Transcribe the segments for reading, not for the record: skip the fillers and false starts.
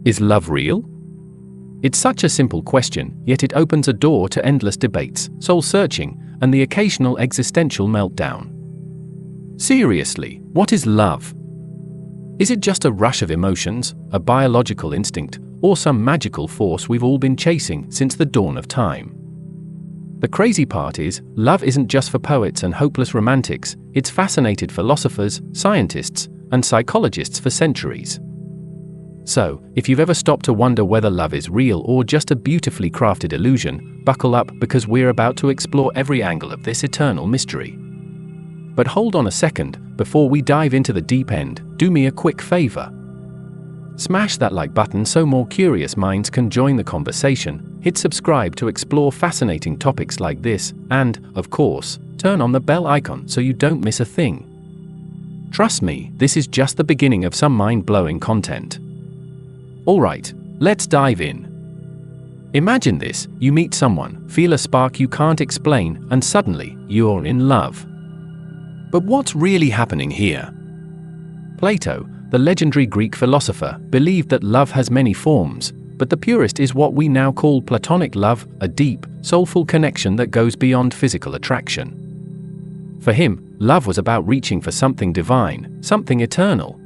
Is love real? It's such a simple question, yet it opens a door to endless debates, soul-searching, and the occasional existential meltdown. Seriously, what is love? Is it just a rush of emotions, a biological instinct, or some magical force we've all been chasing since the dawn of time? The crazy part is, love isn't just for poets and hopeless romantics, it's fascinated philosophers, scientists, and psychologists for centuries. So, if you've ever stopped to wonder whether love is real or just a beautifully crafted illusion, buckle up because we're about to explore every angle of this eternal mystery. But hold on a second, before we dive into the deep end, do me a quick favor. Smash that like button so more curious minds can join the conversation, hit subscribe to explore fascinating topics like this, and, of course, turn on the bell icon so you don't miss a thing. Trust me, this is just the beginning of some mind-blowing content. Alright, let's dive in. Imagine this, you meet someone, feel a spark you can't explain, and suddenly, you're in love. But what's really happening here? Plato, the legendary Greek philosopher, believed that love has many forms, but the purest is what we now call platonic love, a deep, soulful connection that goes beyond physical attraction. For him, love was about reaching for something divine, something eternal.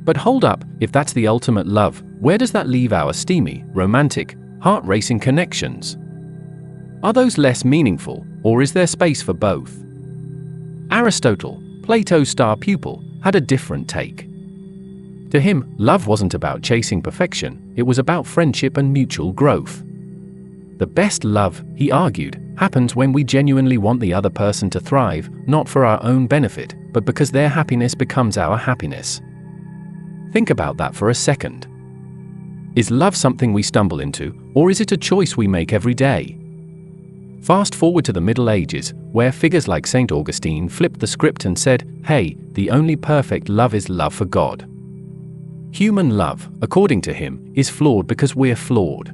But hold up, if that's the ultimate love, where does that leave our steamy, romantic, heart-racing connections? Are those less meaningful, or is there space for both? Aristotle, Plato's star pupil, had a different take. To him, love wasn't about chasing perfection, it was about friendship and mutual growth. The best love, he argued, happens when we genuinely want the other person to thrive, not for our own benefit, but because their happiness becomes our happiness. Think about that for a second. Is love something we stumble into, or is it a choice we make every day? Fast forward to the Middle Ages, where figures like St. Augustine flipped the script and said, hey, the only perfect love is love for God. Human love, according to him, is flawed because we're flawed.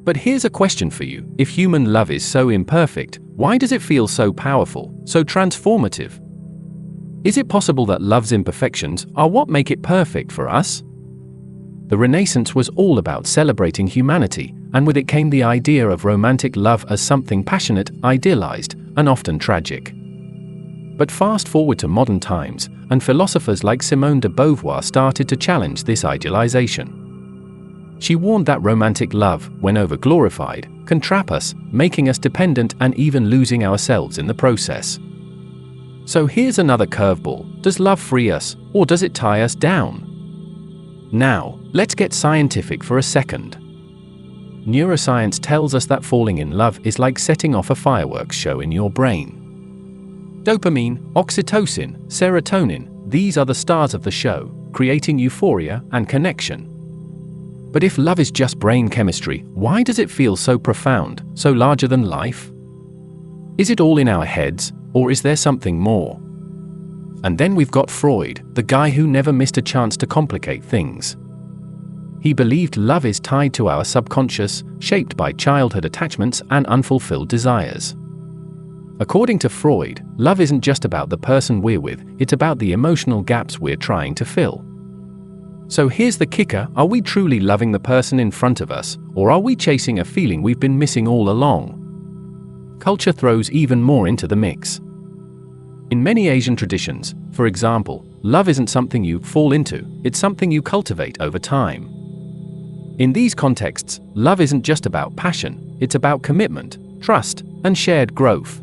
But here's a question for you, if human love is so imperfect, why does it feel so powerful, so transformative? Is it possible that love's imperfections are what make it perfect for us? The Renaissance was all about celebrating humanity, and with it came the idea of romantic love as something passionate, idealized, and often tragic. But fast forward to modern times, and philosophers like Simone de Beauvoir started to challenge this idealization. She warned that romantic love, when overglorified, can trap us, making us dependent and even losing ourselves in the process. So here's another curveball, does love free us, or does it tie us down? Now, let's get scientific for a second. Neuroscience tells us that falling in love is like setting off a fireworks show in your brain. Dopamine, oxytocin, serotonin, these are the stars of the show, creating euphoria and connection. But if love is just brain chemistry, why does it feel so profound, so larger than life? Is it all in our heads, or is there something more? And then we've got Freud, the guy who never missed a chance to complicate things. He believed love is tied to our subconscious, shaped by childhood attachments and unfulfilled desires. According to Freud, love isn't just about the person we're with, it's about the emotional gaps we're trying to fill. So here's the kicker, are we truly loving the person in front of us, or are we chasing a feeling we've been missing all along? Culture throws even more into the mix. In many Asian traditions, for example, love isn't something you fall into, it's something you cultivate over time. In these contexts, love isn't just about passion, it's about commitment, trust, and shared growth.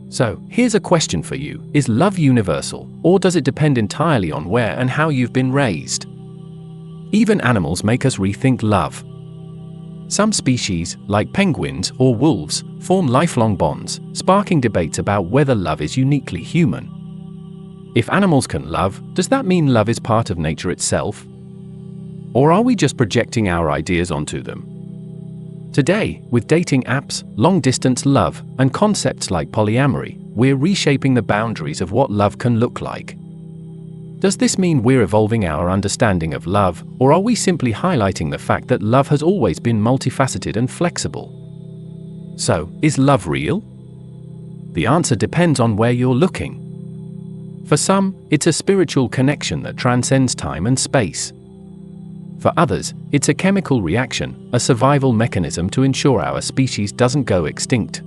So, here's a question for you, is love universal, or does it depend entirely on where and how you've been raised? Even animals make us rethink love. Some species, like penguins or wolves, form lifelong bonds, sparking debates about whether love is uniquely human. If animals can love, does that mean love is part of nature itself? Or are we just projecting our ideas onto them? Today, with dating apps, long-distance love, and concepts like polyamory, we're reshaping the boundaries of what love can look like. Does this mean we're evolving our understanding of love, or are we simply highlighting the fact that love has always been multifaceted and flexible? So, is love real? The answer depends on where you're looking. For some, it's a spiritual connection that transcends time and space. For others, it's a chemical reaction, a survival mechanism to ensure our species doesn't go extinct.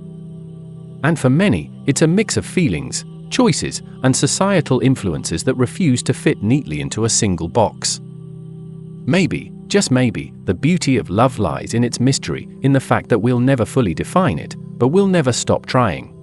And for many, it's a mix of feelings, choices, and societal influences that refuse to fit neatly into a single box. Maybe, just maybe, the beauty of love lies in its mystery, in the fact that we'll never fully define it, but we'll never stop trying.